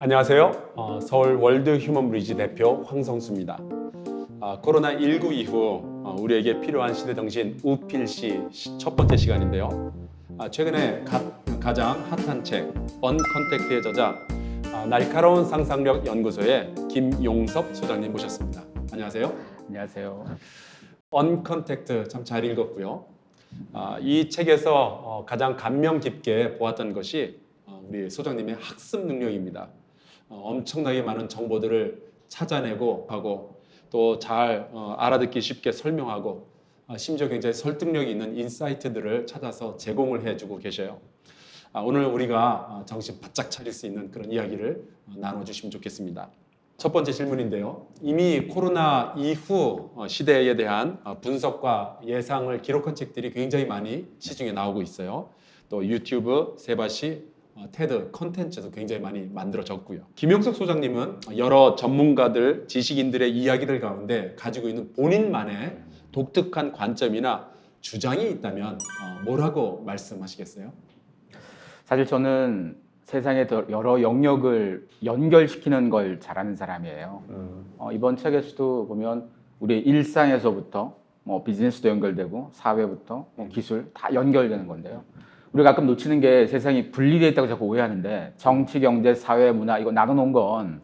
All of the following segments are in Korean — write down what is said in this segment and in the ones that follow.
안녕하세요. 서울 월드 휴먼 브리지 대표 황성수입니다. 코로나19 이후 우리에게 필요한 시대정신 우필시 첫 번째 시간인데요. 최근에 가장 핫한 책 언컨택트의 저자 날카로운 상상력 연구소의 김용섭 소장님 모셨습니다. 안녕하세요. 안녕하세요. 언컨택트 참 잘 읽었고요. 이 책에서 가장 감명 깊게 보았던 것이 우리 소장님의 학습 능력입니다. 엄청나게 많은 정보들을 찾아내고 하고 또 잘 알아듣기 쉽게 설명하고 심지어 굉장히 설득력이 있는 인사이트들을 찾아서 제공을 해주고 계셔요. 오늘 우리가 정신 바짝 차릴 수 있는 그런 이야기를 나눠주시면 좋겠습니다. 첫 번째 질문인데요. 이미 코로나 이후 시대에 대한 분석과 예상을 기록한 책들이 굉장히 많이 시중에 나오고 있어요. 또 유튜브, 세바시, 테드 컨텐츠도 굉장히 많이 만들어졌고요. 김용석 소장님은 여러 전문가들, 지식인들의 이야기들 가운데 가지고 있는 본인만의 독특한 관점이나 주장이 있다면 뭐라고 말씀하시겠어요? 사실 저는 세상의 여러 영역을 연결시키는 걸 잘하는 사람이에요. 이번 책에서도 보면 우리 일상에서부터 비즈니스도 연결되고 사회부터 기술 다 연결되는 건데요. 우리가 가끔 놓치는 게 세상이 분리되어 있다고 자꾸 오해하는데 정치, 경제, 사회, 문화 이거 나눠놓은 건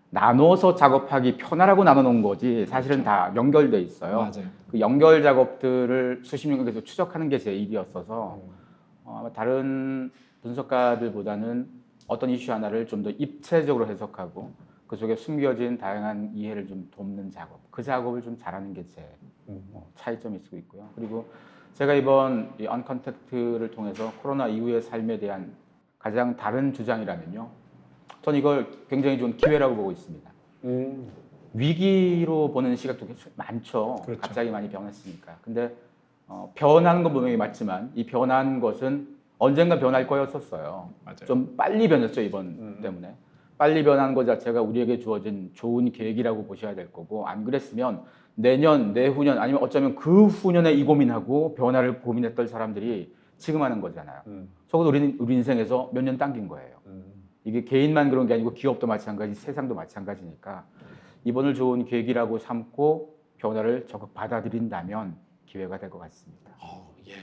나눠서 작업하기 편하라고 나눠놓은 거지 사실은 다 연결돼 있어요. 맞아요. 그 연결 작업들을 수십 년간 계속 추적하는 게 제 일이었어서 다른 분석가들보다는 어떤 이슈 하나를 좀 더 입체적으로 해석하고 그 속에 숨겨진 다양한 이해를 좀 돕는 작업, 그 작업을 좀 잘하는 게 제 차이점일 수 있고요. 그리고 제가 이번 이 언컨택트를 통해서 코로나 이후의 삶에 대한 가장 다른 주장이라면요. 전 이걸 굉장히 좋은 기회라고 보고 있습니다. 위기로 보는 시각도 많죠. 그렇죠. 갑자기 많이 변했으니까. 근데 변하는 건 분명히 맞지만 이 변한 것은 언젠가 변할 거였었어요. 맞아요. 좀 빨리 변했죠, 이번 때문에. 빨리 변한 것 자체가 우리에게 주어진 좋은 계획이라고 보셔야 될 거고, 안 그랬으면 내년, 내후년 아니면 어쩌면 그 후년에 이 고민하고 변화를 고민했던 사람들이 지금 하는 거잖아요. 적어도 우리 인생에서 몇 년 당긴 거예요. 이게 개인만 그런 게 아니고 기업도 마찬가지, 세상도 마찬가지니까 이번을 좋은 계기라고 삼고 변화를 적극 받아들인다면 기회가 될 것 같습니다. 예.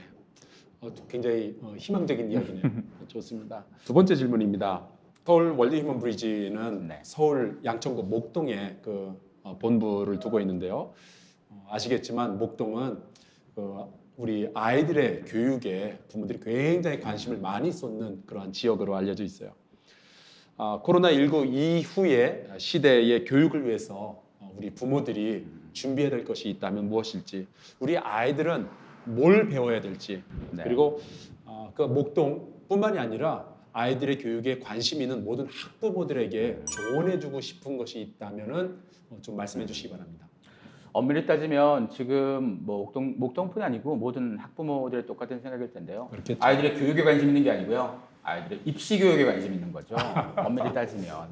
굉장히 희망적인 이야기네요. 좋습니다. 두 번째 질문입니다. 서울 월드 휴먼 브리지는 네. 서울 양천구 목동에 그 본부를 두고 있는데요. 아시겠지만 목동은 우리 아이들의 교육에 부모들이 굉장히 관심을 많이 쏟는 그러한 지역으로 알려져 있어요. 코로나19 이후의 시대의 교육을 위해서 우리 부모들이 준비해야 될 것이 있다면 무엇일지, 우리 아이들은 뭘 배워야 될지, 네. 그리고 그 목동뿐만이 아니라 아이들의 교육에 관심 있는 모든 학부모들에게 조언해주고 싶은 것이 있다면은 좀 말씀해 주시기 바랍니다. 엄밀히 따지면 지금 뭐 목동뿐 아니고 모든 학부모들의 똑같은 생각일 텐데요. 그렇겠죠. 아이들의 교육에 관심 있는 게 아니고요. 아이들의 입시 교육에 관심 있는 거죠. 엄밀히 따지면.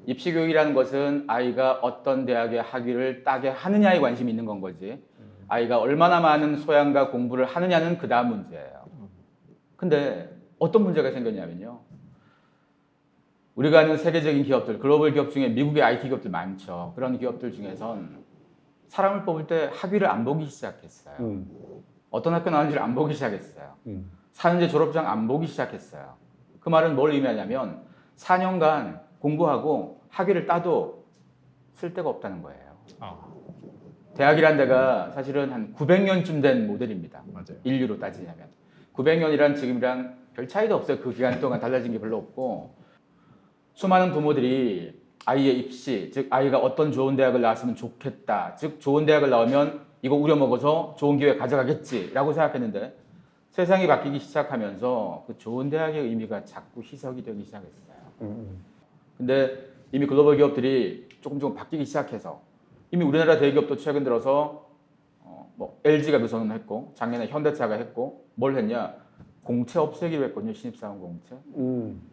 입시 교육이라는 것은 아이가 어떤 대학의 학위를 따게 하느냐에 관심이 있는 건 거지. 아이가 얼마나 많은 소양과 공부를 하느냐는 그 다음 문제예요. 근데 어떤 문제가 생겼냐면요. 우리가 아는 세계적인 기업들, 글로벌 기업 중에 미국의 IT 기업들 많죠. 그런 기업들 중에선 사람을 뽑을 때 학위를 안 보기 시작했어요. 어떤 학교 나왔는지를 안 보기 시작했어요. 4년제 졸업장 안 보기 시작했어요. 그 말은 뭘 의미하냐면 4년간 공부하고 학위를 따도 쓸데가 없다는 거예요. 대학이란 데가 사실은 한 900년쯤 된 모델입니다. 맞아요. 인류로 따지자면. 900년이란 지금이랑 별 차이도 없어요. 그 기간 동안 달라진 게 별로 없고 수많은 부모들이 아이의 입시, 즉 아이가 어떤 좋은 대학을 나왔으면 좋겠다. 즉 좋은 대학을 나오면 이거 우려먹어서 좋은 기회 가져가겠지라고 생각했는데 세상이 바뀌기 시작하면서 그 좋은 대학의 의미가 자꾸 희석이 되기 시작했어요. 근데 이미 글로벌 기업들이 조금 바뀌기 시작해서 이미 우리나라 대기업도 최근 들어서 뭐 LG가 그 선언했고 작년에 현대차가 했고 뭘 했냐? 공채 없애기로 했거든요. 신입사원 공채.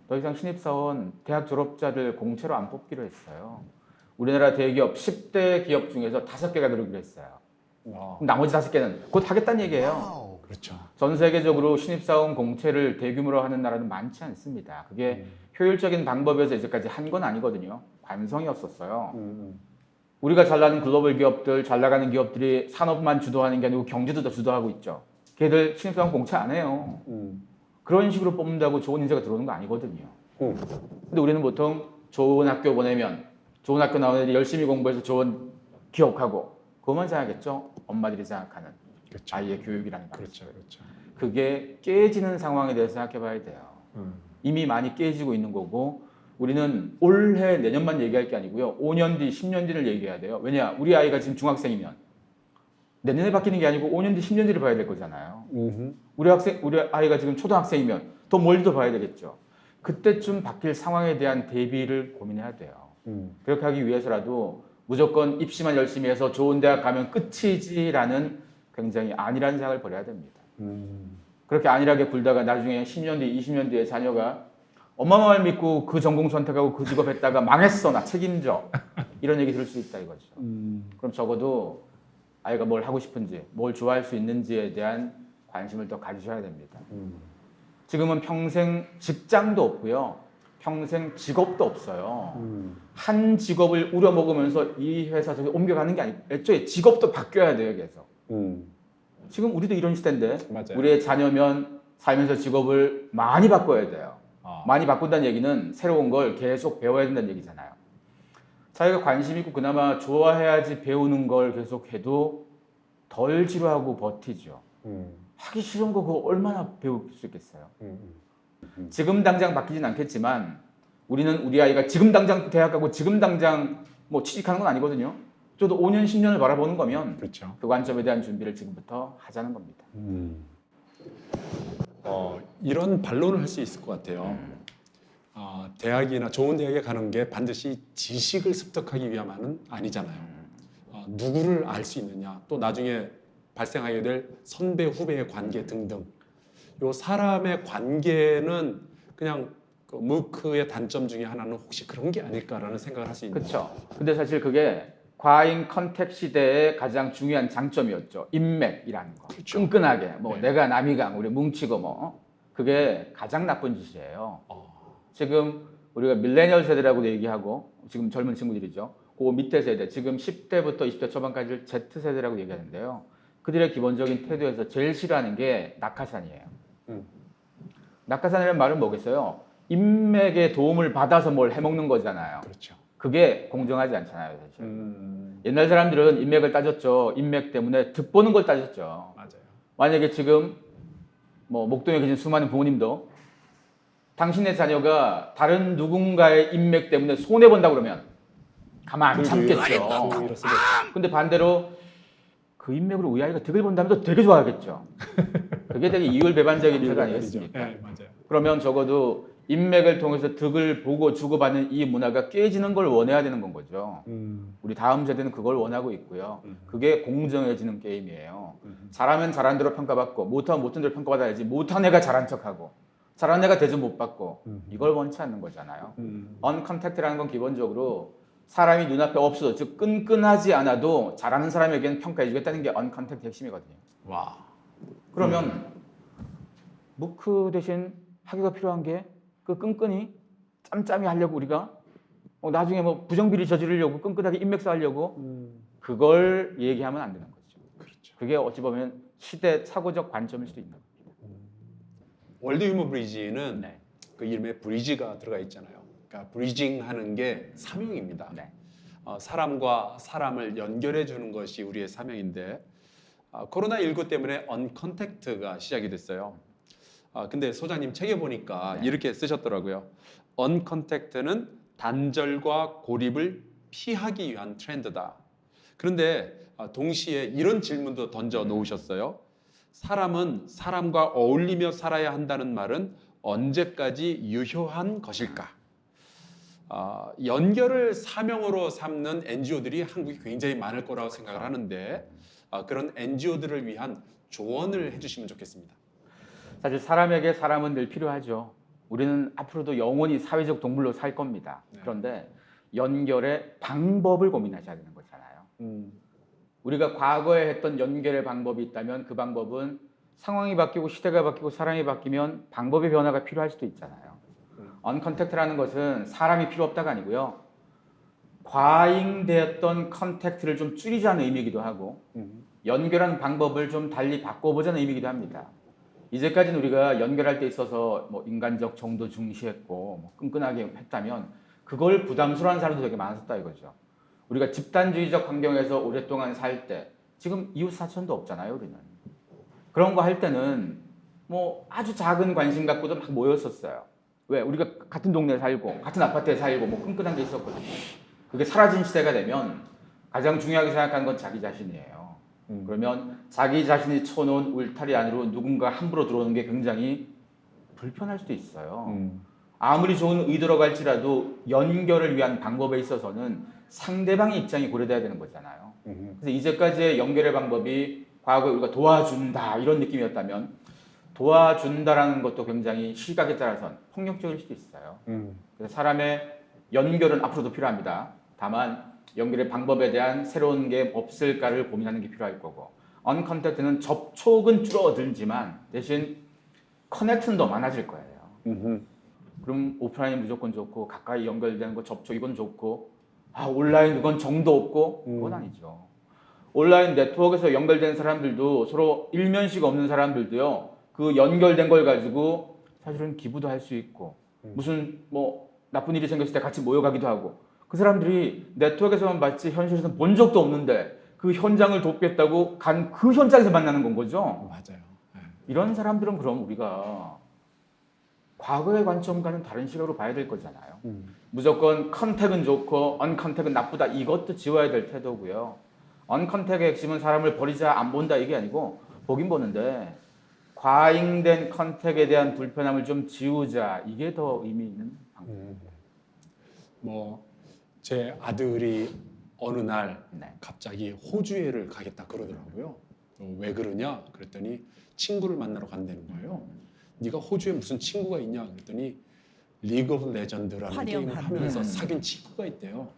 더 이상 신입사원 대학 졸업자들 공채로 안 뽑기로 했어요. 우리나라 대기업 10대 기업 중에서 5개가 그러기로 했어요. 그럼 나머지 5개는 곧 하겠다는 얘기예요. 그렇죠. 전 세계적으로 신입사원 공채를 대규모로 하는 나라는 많지 않습니다. 그게 효율적인 방법이어서 이제까지 한 건 아니거든요. 관성이었었어요. 우리가 잘 나가는 글로벌 기업들, 잘 나가는 기업들이 산업만 주도하는 게 아니고 경제도 다 주도하고 있죠. 걔들 신입사원 공채 안 해요. 그런 식으로 뽑는다고 좋은 인재가 들어오는 거 아니거든요. 근데 우리는 보통 좋은 학교 보내면 좋은 학교 나오는 애들이 열심히 공부해서 좋은 기업하고 그것만 생각하겠죠. 엄마들이 생각하는 그렇죠. 아이의 교육이라는 거. 그렇죠, 그렇죠. 그게 깨지는 상황에 대해서 생각해 봐야 돼요. 이미 많이 깨지고 있는 거고 우리는 올해 내년만 얘기할 게 아니고요. 5년 뒤, 10년 뒤를 얘기해야 돼요. 왜냐? 우리 아이가 지금 중학생이면 내년에 바뀌는 게 아니고 5년 뒤, 10년 뒤를 봐야 될 거잖아요. 우리 아이가 지금 초등학생이면 더 멀리도 봐야 되겠죠. 그때쯤 바뀔 상황에 대한 대비를 고민해야 돼요. 그렇게 하기 위해서라도 무조건 입시만 열심히 해서 좋은 대학 가면 끝이지라는 굉장히 안일한 생각을 버려야 됩니다. 그렇게 안일하게 굴다가 나중에 10년 뒤, 20년 뒤에 자녀가 엄마 말 믿고 그 전공 선택하고 그 직업 했다가 망했어, 나 책임져. 이런 얘기 들을 수 있다 이거죠. 그럼 적어도 아이가 뭘 하고 싶은지, 뭘 좋아할 수 있는지에 대한 관심을 더 가지셔야 됩니다. 지금은 평생 직장도 없고요. 평생 직업도 없어요. 한 직업을 우려먹으면서 이 회사 저기 옮겨가는 게 아니고 애초에 직업도 바뀌어야 돼요, 계속. 지금 우리도 이런 시대인데 맞아요. 우리의 자녀면 살면서 직업을 많이 바꿔야 돼요. 많이 바꾼다는 얘기는 새로운 걸 계속 배워야 된다는 얘기잖아요. 자기가 관심 있고 그나마 좋아해야지 배우는 걸 계속 해도 덜 지루하고 버티죠. 하기 싫은 거 그거 얼마나 배울 수 있겠어요. 지금 당장 바뀌진 않겠지만 우리는 우리 아이가 지금 당장 대학 가고 지금 당장 뭐 취직하는 건 아니거든요. 저도 5년, 10년을 바라보는 거면 그렇죠. 그 관점에 대한 준비를 지금부터 하자는 겁니다. 이런 반론을 할 수 있을 것 같아요. 대학이나 좋은 대학에 가는 게 반드시 지식을 습득하기 위함은 아니잖아요. 누구를 알 수 있느냐, 또 나중에 발생하게 될 선배 후배의 관계 등등. 요 사람의 관계는 그냥 그 무크의 단점 중에 하나는 혹시 그런 게 아닐까라는 생각을 할 수 있는 거죠. 그렇죠. 근데 사실 그게 과잉 컨택 시대의 가장 중요한 장점이었죠. 인맥이라는 거. 그렇죠. 끈끈하게 뭐 네. 내가 남이강 우리 뭉치고 뭐 그게 가장 나쁜 짓이에요. 지금 우리가 밀레니얼 세대라고도 얘기하고 지금 젊은 친구들이죠. 그 밑에 세대 지금 10대부터 20대 초반까지를 Z세대라고 얘기하는데요. 그들의 기본적인 태도에서 제일 싫어하는 게 낙하산이에요. 낙하산이라는 말은 뭐겠어요? 인맥의 도움을 받아서 뭘 해먹는 거잖아요. 그렇죠. 그게 공정하지 않잖아요, 사실. 옛날 사람들은 인맥을 따졌죠. 인맥 때문에 득보는 걸 따졌죠. 맞아요. 만약에 지금 뭐 목동에 계신 수많은 부모님도 당신의 자녀가 다른 누군가의 인맥 때문에 손해 본다 그러면 가만 안 참겠죠. 근데 반대로 그 인맥으로 우리 아이가 득을 본다면 또 되게 좋아하겠죠. 그게 되게 이율배반적인 태도 아니겠습니까? 네, 맞아요. 그러면 적어도 인맥을 통해서 득을 보고 주고받는 이 문화가 깨지는 걸 원해야 되는 건 거죠. 우리 다음 세대는 그걸 원하고 있고요. 그게 공정해지는 게임이에요. 잘하면 잘한 대로 평가받고 못하면 못한 대로 평가받아야지 못한 애가 잘한 척하고 잘한 애가 대접 못 받고 이걸 원치 않는 거잖아요. 언컨택트라는 건 기본적으로 사람이 눈앞에 없어도 즉 끈끈하지 않아도 잘하는 사람에게는 평가해 주겠다는 게 언컨택트 핵심이거든요. 와. 그러면 무크 대신 학위가 필요한 게 그 끈끈이 짬짬이 하려고 우리가 나중에 뭐 부정비리 저지르려고 끈끈하게 인맥 쌓으려고 그걸 얘기하면 안 되는 거죠. 그렇죠. 그게 어찌 보면 시대 사고적 관점일 수도 있는 겁니다. 월드 휴먼 브리지는 네. 그 이름에 브리지가 들어가 있잖아요. 그러니까 브리징 하는 게 사명입니다. 네. 사람과 사람을 연결해 주는 것이 우리의 사명인데 코로나19 때문에 언컨택트가 시작이 됐어요. 근데 소장님 책에 보니까 네. 이렇게 쓰셨더라고요. 언컨택트는 단절과 고립을 피하기 위한 트렌드다. 그런데 동시에 이런 질문도 던져 놓으셨어요. 사람은 사람과 어울리며 살아야 한다는 말은 언제까지 유효한 것일까? 연결을 사명으로 삼는 NGO들이 한국에 굉장히 많을 거라고 생각을 하는데 그런 NGO들을 위한 조언을 해주시면 좋겠습니다. 사실 사람에게 사람은 늘 필요하죠. 우리는 앞으로도 영원히 사회적 동물로 살 겁니다. 네. 그런데 연결의 방법을 고민하셔야 되는 거잖아요. 우리가 과거에 했던 연결의 방법이 있다면 그 방법은 상황이 바뀌고 시대가 바뀌고 사람이 바뀌면 방법의 변화가 필요할 수도 있잖아요. 언컨택트라는 것은 사람이 필요 없다가 아니고요. 과잉되었던 컨택트를 좀 줄이자는 의미이기도 하고 연결하는 방법을 좀 달리 바꿔보자는 의미이기도 합니다. 이제까지는 우리가 연결할 때 있어서 뭐 인간적 정도 중시했고 뭐 끈끈하게 했다면 그걸 부담스러워하는 사람도 되게 많았었다 이거죠. 우리가 집단주의적 환경에서 오랫동안 살 때 지금 이웃 사촌도 없잖아요, 우리는. 그런 거 할 때는 뭐 아주 작은 관심 갖고도 막 모였었어요. 왜? 우리가 같은 동네에 살고 같은 아파트에 살고 뭐 끈끈한 게 있었거든요. 그게 사라진 시대가 되면 가장 중요하게 생각하는 건 자기 자신이에요. 그러면 자기 자신이 쳐놓은 울타리 안으로 누군가 함부로 들어오는 게 굉장히 불편할 수도 있어요. 아무리 좋은 의도로 할지라도 연결을 위한 방법에 있어서는 상대방의 입장이 고려돼야 되는 거잖아요. 그래서 이제까지의 연결의 방법이 과거에 우리가 도와준다 이런 느낌이었다면 도와준다라는 것도 굉장히 시각에 따라서는 폭력적일 수도 있어요. 그래서 사람의 연결은 앞으로도 필요합니다. 다만 연결의 방법에 대한 새로운 게 없을까를 고민하는 게 필요할 거고 언컨택트는 접촉은 줄어들지만 대신 커넥트는 더 많아질 거예요. 그럼 오프라인 무조건 좋고 가까이 연결되는 거 접촉 이건 좋고 온라인 그건 정도 없고 그건 아니죠. 온라인 네트워크에서 연결된 사람들도 서로 일면식 없는 사람들도요. 그 연결된 걸 가지고 사실은 기부도 할 수 있고 무슨 뭐 나쁜 일이 생겼을 때 같이 모여가기도 하고 그 사람들이 네트워크에서만 봤지 현실에서는 본 적도 없는데 그 현장을 돕겠다고 간 그 현장에서 만나는 건 거죠. 맞아요. 이런 사람들은 그럼 우리가 과거의 관점과는 다른 시각으로 봐야 될 거잖아요. 무조건 컨택은 좋고 언컨택은 나쁘다 이것도 지워야 될 태도고요. 언컨택의 핵심은 사람을 버리자 안 본다 이게 아니고 보긴 보는데 과잉된 컨택에 대한 불편함을 좀 지우자 이게 더 의미 있는 방법입니다. 뭐 제 아들이 어느 날 네. 갑자기 호주에를 가겠다 그러더라고요. 왜 그러냐? 그랬더니 친구를 만나러 간다는 거예요. 네가 호주에 무슨 친구가 있냐? 그랬더니 리그 오브 레전드라는 게임을 하면서 사귄 친구가 있대요.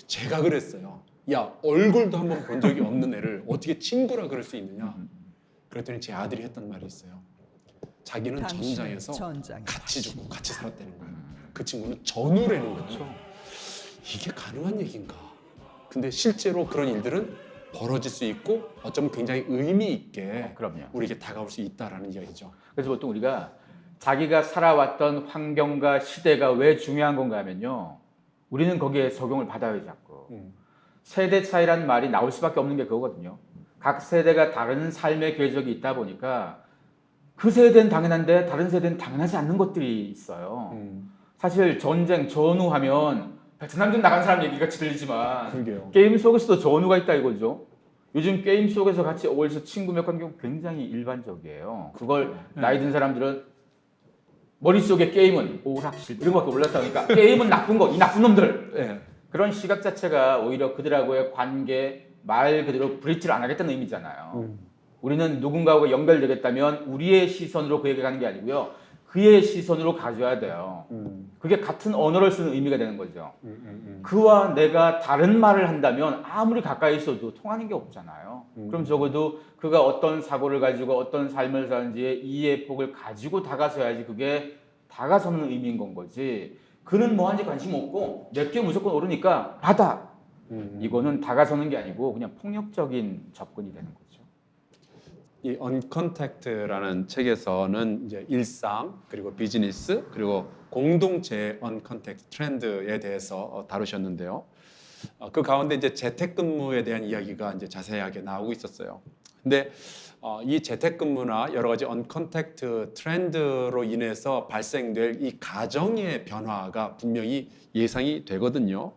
제가 그랬어요. 야, 얼굴도 한번 본 적이 없는 애를 어떻게 친구라 그럴 수 있느냐? 그랬더니 제 아들이 했던 말이 있어요. 자기는 전장에서 같이 죽고 같이 살았다는 거예요. 그 친구는 전우라는 거죠. 이게 가능한 얘기인가? 근데 실제로 그런 일들은 벌어질 수 있고 어쩌면 굉장히 의미 있게 그럼요. 우리에게 다가올 수 있다라는 이야기죠. 그래서 보통 우리가 자기가 살아왔던 환경과 시대가 왜 중요한 건가 하면요. 우리는 거기에 적용을 받아요, 자꾸. 세대 차이라는 말이 나올 수밖에 없는 게 그거거든요. 각 세대가 다른 삶의 궤적이 있다 보니까 그 세대는 당연한데 다른 세대는 당연하지 않는 것들이 있어요. 사실 전쟁, 전후하면 베트남전 나간 사람 얘기 같이 들리지만 그러게요. 게임 속에서도 전후가 있다 이거죠. 요즘 게임 속에서 같이 어울려서 친구 맺는 경우 굉장히 일반적이에요. 그걸 나이 든 사람들은 머릿속에 게임은 오락실 이런 것밖에 몰랐다니까 게임은 나쁜 거, 이 나쁜 놈들. 네. 그런 시각 자체가 오히려 그들하고의 관계 말 그대로 브릿지를 안 하겠다는 의미잖아요. 우리는 누군가하고 연결되겠다면 우리의 시선으로 그에게 가는 게 아니고요. 그의 시선으로 가져야 돼요. 그게 같은 언어를 쓰는 의미가 되는 거죠. 그와 내가 다른 말을 한다면 아무리 가까이 있어도 통하는 게 없잖아요. 그럼 적어도 그가 어떤 사고를 가지고 어떤 삶을 사는지의 이해 폭을 가지고 다가서야지 그게 다가서는 의미인 건 거지. 그는 뭐 하는지 관심 없고 내게 무조건 오르니까 받아. 이거는 다가서는 게 아니고 그냥 폭력적인 접근이 되는 거죠. 이 언컨택트라는 책에서는 이제 일상 그리고 비즈니스 그리고 공동체 언컨택트 트렌드에 대해서 다루셨는데요. 그 가운데 이제 재택근무에 대한 이야기가 이제 자세하게 나오고 있었어요. 근데 이 재택근무나 여러 가지 언컨택트 트렌드로 인해서 발생될 이 가정의 변화가 분명히 예상이 되거든요.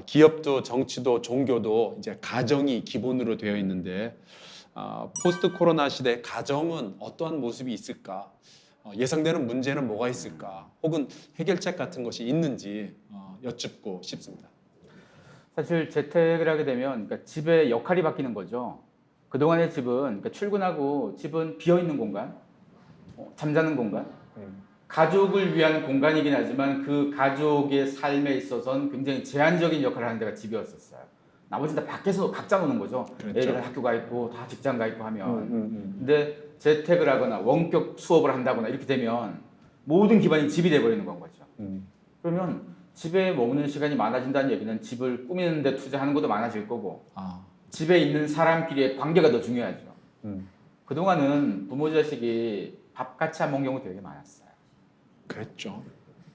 기업도 정치도 종교도 이제 가정이 기본으로 되어 있는데 포스트 코로나 시대 가정은 어떠한 모습이 있을까? 예상되는 문제는 뭐가 있을까? 혹은 해결책 같은 것이 있는지 여쭙고 싶습니다. 사실 재택을 하게 되면 그러니까 집의 역할이 바뀌는 거죠. 그동안의 집은 그러니까 출근하고 집은 비어있는 공간, 잠자는 공간, 가족을 위한 공간이긴 하지만 그 가족의 삶에 있어서는 굉장히 제한적인 역할을 하는 데가 집이었었어요. 나머지는 다 밖에서 각자 노는 거죠. 그렇죠. 애들 학교 가 있고 다 직장 가 있고 하면. 근데 재택을 하거나 원격 수업을 한다거나 이렇게 되면 모든 기반이 집이 돼버리는 건 거죠. 음. 그러면 집에 머무는 시간이 많아진다는 얘기는 집을 꾸미는 데 투자하는 것도 많아질 거고 아. 집에 있는 사람끼리의 관계가 더 중요하죠. 음. 그동안은 부모 자식이 밥 같이 안 먹는 경우 되게 많았어요. 그랬죠.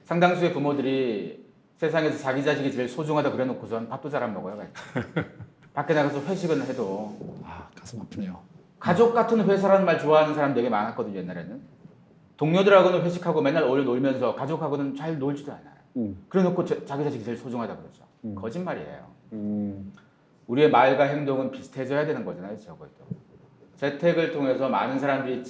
상당수의 부모들이 세상에서 자기 자식이 제일 소중하다 그래놓고선 밥도 잘 안 먹어요. 밖에 나가서 회식은 해도 아, 가슴 아프네요. 가족 같은 회사라는 말 좋아하는 사람 되게 많았거든요. 옛날에는 동료들하고는 회식하고 맨날 어울려 놀면서 가족하고는 잘 놀지도 않아요. 그래놓고 자기 자식이 제일 소중하다 그러죠. 거짓말이에요. 우리의 말과 행동은 비슷해져야 되는 거잖아요. 적어도 재택을 통해서 많은 사람들이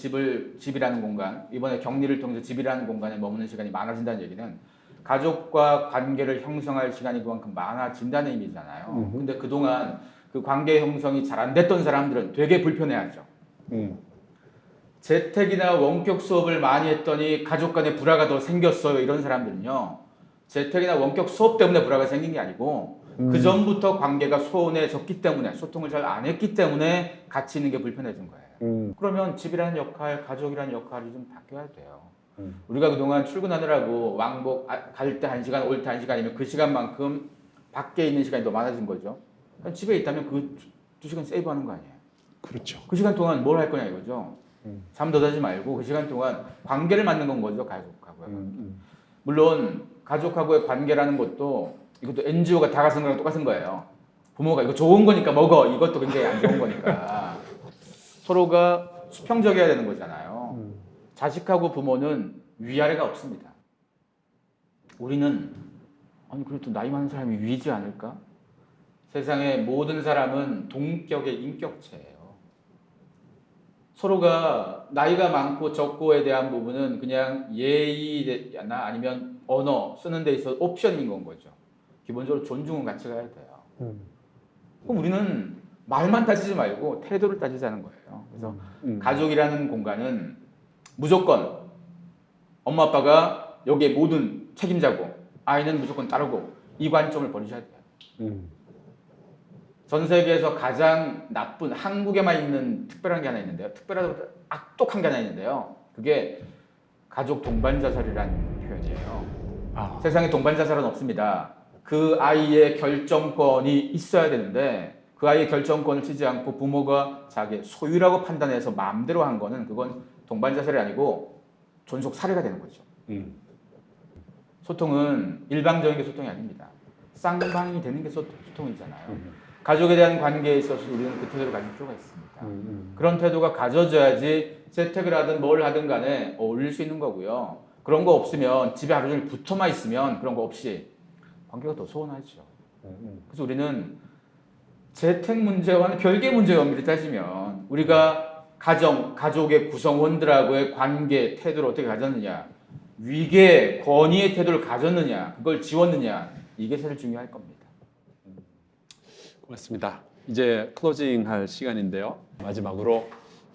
집이라는 공간, 이번에 격리를 통해서 집이라는 공간에 머무는 시간이 많아진다는 얘기는 가족과 관계를 형성할 시간이 그만큼 많아진다는 의미잖아요. 근데 그동안 그 관계 형성이 잘 안 됐던 사람들은 되게 불편해하죠. 재택이나 원격 수업을 많이 했더니 가족 간에 불화가 더 생겼어요. 이런 사람들은요. 재택이나 원격 수업 때문에 불화가 생긴 게 아니고 그 전부터 관계가 소원해졌기 때문에 소통을 잘 안 했기 때문에 같이 있는 게 불편해진 거예요. 그러면 집이라는 역할, 가족이라는 역할이 좀 바뀌어야 돼요. 우리가 그동안 출근하느라고 왕복 갈 때 1시간, 올 때 1시간이면 그 시간만큼 밖에 있는 시간이 더 많아진 거죠. 집에 있다면 그 2시간 세이브하는 거 아니에요. 그렇죠. 그 시간 동안 뭘 할 거냐 이거죠. 잠 더 자지 말고 그 시간 동안 관계를 만든 건 거죠. 가족하고요. 물론 가족하고의 관계라는 것도 이것도 NGO가 다 같은 거랑 똑같은 거예요. 부모가 이거 좋은 거니까 먹어. 이것도 굉장히 안 좋은 거니까. 서로가 수평적이어야 되는 거잖아요. 자식하고 부모는 위아래가 없습니다. 우리는 아니 그래도 나이 많은 사람이 위지 않을까? 세상의 모든 사람은 동격의 인격체예요. 서로가 나이가 많고 적고에 대한 부분은 그냥 예의나 아니면 언어 쓰는 데 있어서 옵션인 건 거죠. 기본적으로 존중은 같이 가야 돼요. 그럼 우리는 말만 따지지 말고 태도를 따지자는 거예요. 그래서 가족이라는 공간은 무조건 엄마 아빠가 여기에 모든 책임자고 아이는 무조건 따르고 이 관점을 버리셔야 돼요. 전 세계에서 가장 나쁜 한국에만 있는 특별한 게 하나 있는데요. 특별하고 악독한 게 하나 있는데요. 그게 가족 동반 자살이라는 표현이에요. 세상에 동반 자살은 없습니다. 그 아이의 결정권이 있어야 되는데 그 아이의 결정권을 치지 않고 부모가 자기 소유라고 판단해서 마음대로 한 거는 그건 동반 자살이 아니고 존속 살해가 되는 거죠. 소통은 일방적인 게 소통이 아닙니다. 쌍방이 되는 게 소통이잖아요. 가족에 대한 관계에 있어서 우리는 그 태도를 가질 필요가 있습니다. 그런 태도가 가져져야지 재택을 하든 뭘 하든 간에 어울릴 수 있는 거고요. 그런 거 없으면 집에 하루 종일 붙어만 있으면 그런 거 없이 관계가 더 소원하죠. 그래서 우리는 재택 문제와는 별개의 문제가 엄밀히 따지면 우리가 가족의 구성원들하고의 관계, 태도를 어떻게 가졌느냐, 위계, 권위의 태도를 가졌느냐, 그걸 지웠느냐, 이게 사실 중요할 겁니다. 고맙습니다. 이제 클로징 할 시간인데요. 마지막으로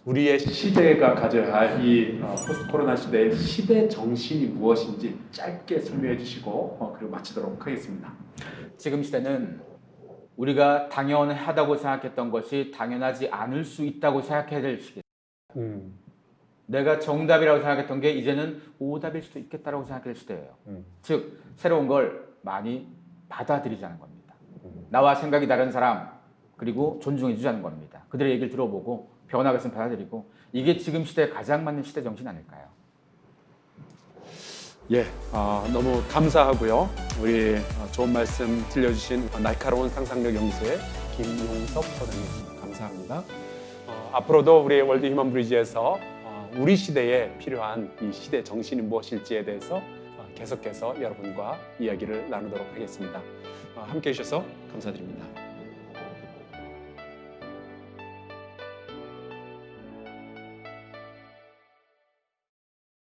우리의 시대가 가져야 할 이 포스트 코로나 시대의 시대 정신이 무엇인지 짧게 설명해 주시고 그리고 마치도록 하겠습니다. 지금 시대는 우리가 당연하다고 생각했던 것이 당연하지 않을 수 있다고 생각해야 될 시기예요. 내가 정답이라고 생각했던 게 이제는 오답일 수도 있겠다라고 생각할 시대예요. 즉 새로운 걸 많이 받아들이자는 겁니다. 나와 생각이 다른 사람 그리고 존중해 주자는 겁니다. 그들의 얘기를 들어보고 변화가 있으면 받아들이고 이게 지금 시대에 가장 맞는 시대 정신 아닐까요? 예, 너무 감사하고요. 우리 좋은 말씀 들려주신 날카로운 상상력 연구소의 김용섭 소장님 감사합니다. 앞으로도 우리 월드 휴먼 브리지에서 우리 시대에 필요한 이 시대 정신이 무엇일지에 대해서 계속해서 여러분과 이야기를 나누도록 하겠습니다. 함께해 주셔서 감사드립니다.